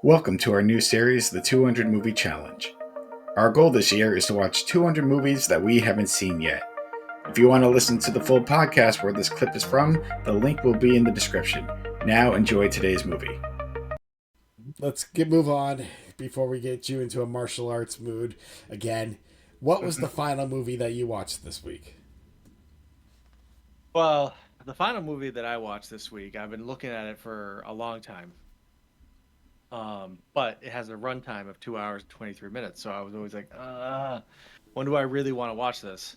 Welcome to our new series, The 200 Movie Challenge. Our goal this year is to watch 200 movies that we haven't seen yet. If you want to listen to the full podcast where this clip is from, the link will be in the description. Now enjoy today's movie. Move on before we get you into a martial arts mood again. What was the final movie that you watched this week? Well, the final movie that I watched this week, I've been looking at it for a long time. But it has a runtime of 2 hours and 23 minutes. So I was always like, when do I really want to watch this?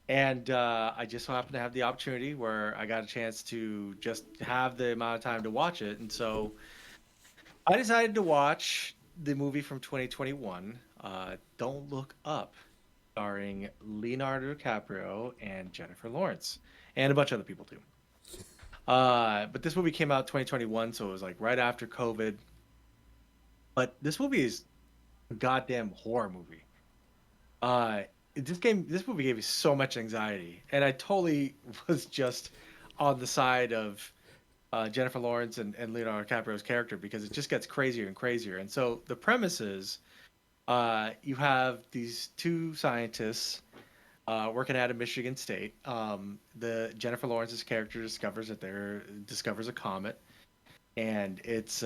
And I just so happened to have the opportunity where I got a chance to just have the amount of time to watch it. And so I decided to watch the movie from 2021, Don't Look Up, starring Leonardo DiCaprio and Jennifer Lawrence, and a bunch of other people too. But this movie came out 2021, so it was like right after COVID. But this movie is a goddamn horror movie. Uh, this movie gave me so much anxiety, and I totally was just on the side of Jennifer Lawrence and Leonardo DiCaprio's character because it just gets crazier and crazier. And so the premise is, you have these two scientists working out of Michigan State. The Jennifer Lawrence's character discovers a comet, and it's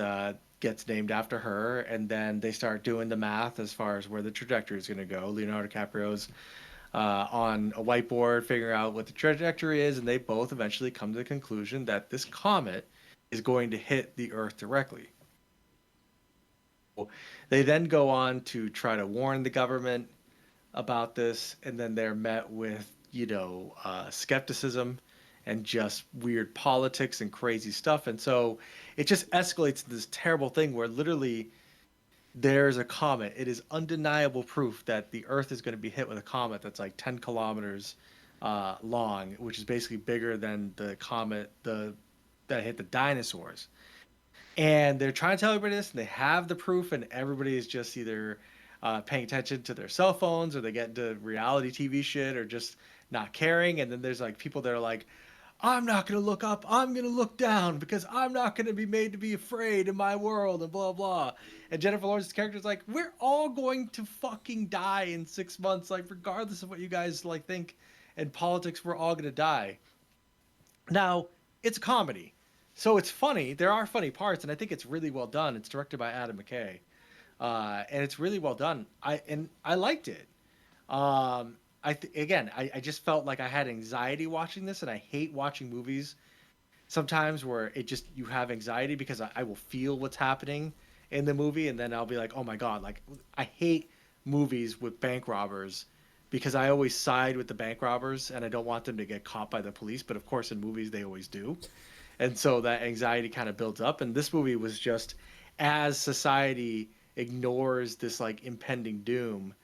gets named after her. And then they start doing the math as far as where the trajectory is going to go. Leonardo DiCaprio's on a whiteboard figuring out what the trajectory is, and they both eventually come to the conclusion that this comet is going to hit the Earth directly. They then go on to try to warn the government about this, and then they're met with, skepticism and just weird politics and crazy stuff. And so it just escalates to this terrible thing where literally there's a comet. It is undeniable proof that the Earth is going to be hit with a comet that's like 10 kilometers long, which is basically bigger than the comet that hit the dinosaurs. And they're trying to tell everybody this, and they have the proof, and everybody is just either paying attention to their cell phones, or they get into reality TV shit, or just not caring. And then there's like people that are like, I'm not going to look up, I'm going to look down because I'm not going to be made to be afraid in my world, and blah, blah. And Jennifer Lawrence's character is like, we're all going to fucking die in 6 months, like, regardless of what you guys like think in politics, we're all going to die. Now, it's a comedy. So it's funny. There are funny parts, and I think it's really well done. It's directed by Adam McKay, and it's really well done. I liked it. I just felt like I had anxiety watching this, and I hate watching movies sometimes where it just you have anxiety because I will feel what's happening in the movie, and then I'll be like, oh my god, like I hate movies with bank robbers because I always side with the bank robbers and I don't want them to get caught by the police, but of course in movies they always do. And so that anxiety kind of builds up, and this movie was just as society ignores this like impending doom,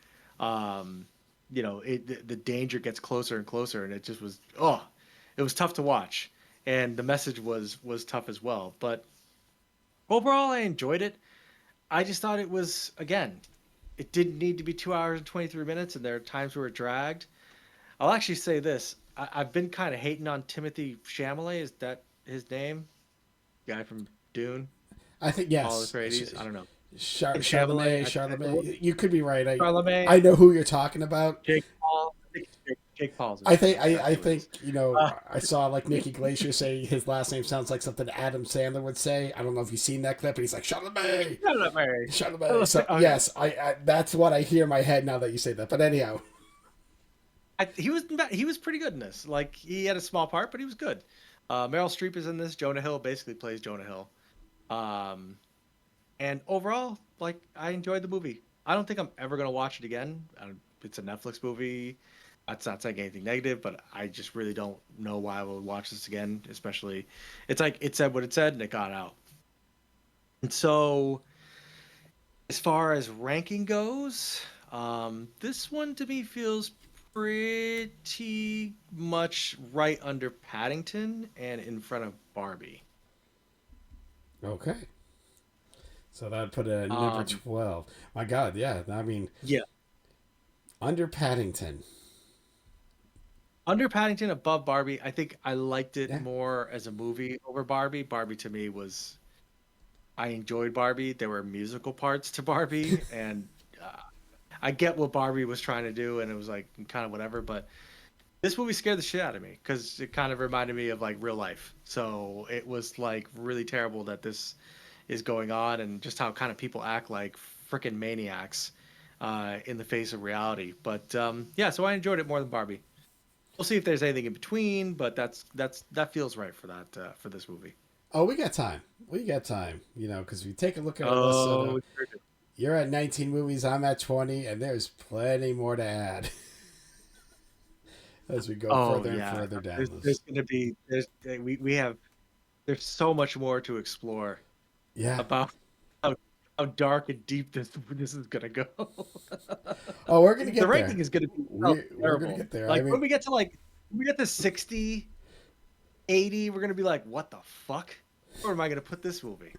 um the danger gets closer and closer, and it just was, it was tough to watch, and the message was tough as well. But overall I enjoyed it. I just thought it was, again, it didn't need to be 2 hours and 23 minutes, and there are times where it dragged. I'll actually say this. I've been kind of hating on Timothy Chalamet. Is that his name? Guy from Dune, I think Paul yes, Atreides. I don't know. And Chalamet. Charlemagne. Charlemagne. You could be right. Charlemagne. I know who you're talking about. Jake Paul. I think it's Jake Paul's his I name. think That's I exactly what it think is. Uh, I saw like Nikki Glacier say his last name sounds like something Adam Sandler would say. I don't know if you've seen that clip, but he's like Charlemagne, Chalamet. Charlemagne. So yes, I that's what I hear in my head now that you say that. But anyhow, He was pretty good in this. Like, he had a small part, but he was good. Meryl Streep is in this. Jonah Hill basically plays Jonah Hill. Um, and overall, like, I enjoyed the movie. I don't think I'm ever gonna watch it again. It's a Netflix movie. That's not saying anything negative, but I just really don't know why I would watch this again. Especially, it's like it said what it said and it got out. And so, as far as ranking goes, this one to me feels pretty much right under Paddington and in front of Barbie. okay. So that would put it at number Um, 12. My God, yeah. I mean, yeah, under Paddington. under Paddington, above Barbie. I think I liked it Yeah. more as a movie over Barbie. Barbie to me was I enjoyed Barbie. There were musical parts to Barbie, and uh, I get what Barbie was trying to do, and it was like kind of whatever. But this movie scared the shit out of me because it kind of reminded me of like real life. So it was like really terrible that this is going on, and just how kind of people act like freaking maniacs in the face of reality. But yeah, so I enjoyed it more than Barbie. We'll see if there's anything in between, but that feels right for that for this movie. Oh, we got time. We got time. Because if you take a look at our list, Oh, Soto, you're at 19 movies. I'm at 20, and there's plenty more to add as we go oh further and yeah. further down There's this. gonna be we have there's so much more to explore Yeah. about how how dark and deep this is gonna go. Oh, we're gonna The get ranking there. is gonna be so We're gonna terrible. get there. I Like mean, when we get to 60, 80, we're gonna be like, what the fuck? Where am I gonna put this movie?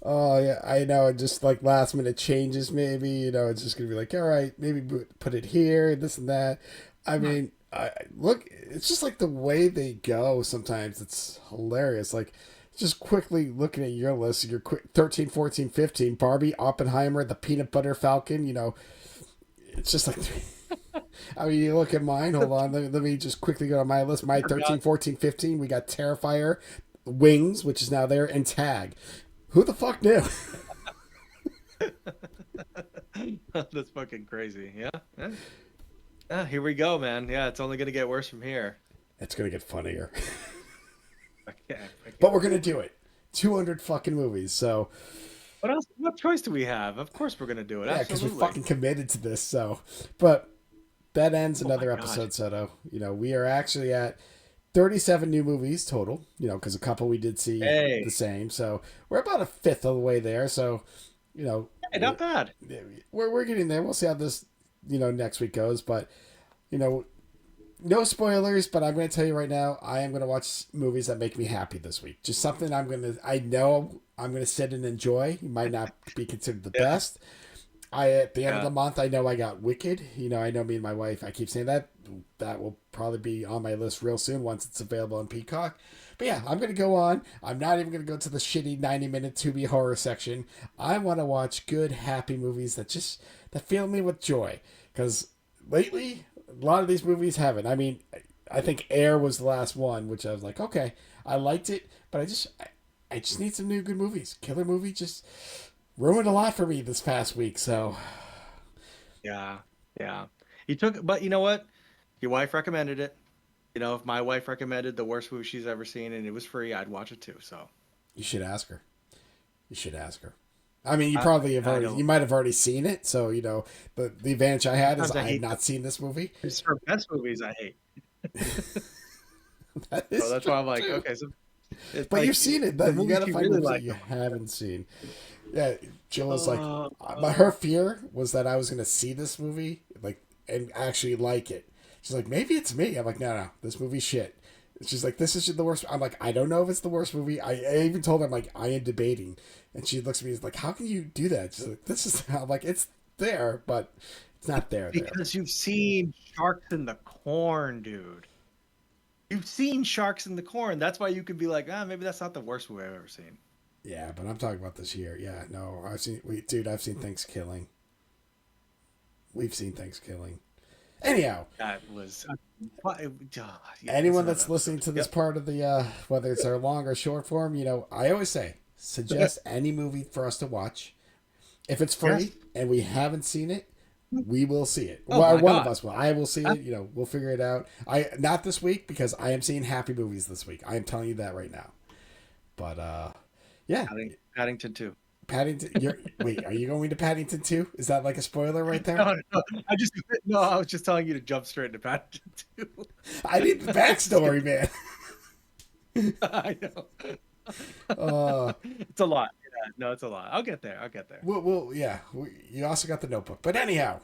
oh yeah, I know. Just like last minute changes, maybe it's just gonna be like, all right, maybe put it here, this and that. I mean, I look. It's just like the way they go. Sometimes it's hilarious. Like just quickly looking at your list, your quick 13, 14, 15, Barbie, Oppenheimer, the Peanut Butter Falcon. It's just like. I mean, you look at mine. Hold on. Let me just quickly go on my list. My 13, 14, 15. We got Terrifier, Wings, which is now there, and Tag. Who the fuck knew? That's fucking crazy. Yeah. Yeah. Yeah, here we go, man. Yeah, it's only gonna get worse from here. It's going to get funnier. Okay. But we're going to do it. 200 fucking movies. So, What else? What choice do we have? Of course we're gonna do it. yeah, because we Absolutely. fucking committed to this. So, but that ends Oh my another god. episode, Soto. We are actually at 37 new movies total, because a couple we did see the Hey. same. So, we're about a fifth of the way there. So, you know, Hey, not bad. we're getting there. We'll see how this next week goes, but you know no spoilers, but I'm going to tell you right now, I am going to watch movies that make me happy this week. Just something I know I'm going to sit and enjoy. It might not be considered the Yeah. best. At the end of Yeah. the month, I know I got Wicked. I know me and my wife, I keep saying that will probably be on my list real soon once it's available on Peacock. But yeah, I'm going to go on. I'm not even going to go to the shitty 90-minute Tubi horror section. I want to watch good, happy movies that fill me with joy. Because lately, a lot of these movies haven't. I mean, I think Air was the last one, which I was like, okay, I liked it, but I just need some new good movies. Killer movie just ruined a lot for me this past week. So Yeah. Yeah. But you know what? Your wife recommended it. If my wife recommended the worst movie she's ever seen and it was free, I'd watch it too. So you should ask her. You should ask her. I mean, you I, probably I you don't. might have already seen it. So the advantage I had is Sometimes I I had hate not seen this movie. it's her best movies I hate. That So is that's true why I'm like, too. okay, so it's But like you've seen it. the You movies got to she find really movies that liked. you haven't seen. Yeah, Jill was like, Uh, but her fear was that I was going to see this movie and actually like it. She's like, maybe it's me. I'm like, no, this movie's shit. She's like, this is the worst. I'm like, I don't know if it's the worst movie. I even told her, I'm like, I am debating. And she looks at me and is like, how can you do that? She's like, this is, I'm like, it's there, but it's not there. because you've seen Sharks in the Corn, dude. You've seen Sharks in the Corn. That's why you could be like, maybe that's not the worst movie I've ever seen. Yeah, but I'm talking about this year. Yeah, no, I've seen Thanksgiving. We've seen Thanksgiving. Anyhow, That was. Yeah, anyone another that's listening episode. to this Yep. part of the whether it's our long or short form, I always say suggest any movie for us to watch. If it's Yes. free and we haven't seen it, we will see it. Oh Well, my one of God. us will. I will see it. We'll figure it out. I not this week because I am seeing happy movies this week. I am telling you that right now. But yeah, Paddington 2. Paddington. Wait, are you going to Paddington too? Is that like a spoiler right there? No, no, I was just telling you to jump straight into Paddington 2. I need the backstory, man. I know. Uh, It's a lot. Yeah, no, it's a lot. I'll get there. yeah. You also got the Notebook, but anyhow,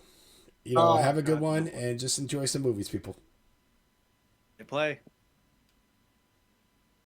Oh, have a good God, one Notebook. and just enjoy some movies, people. They play.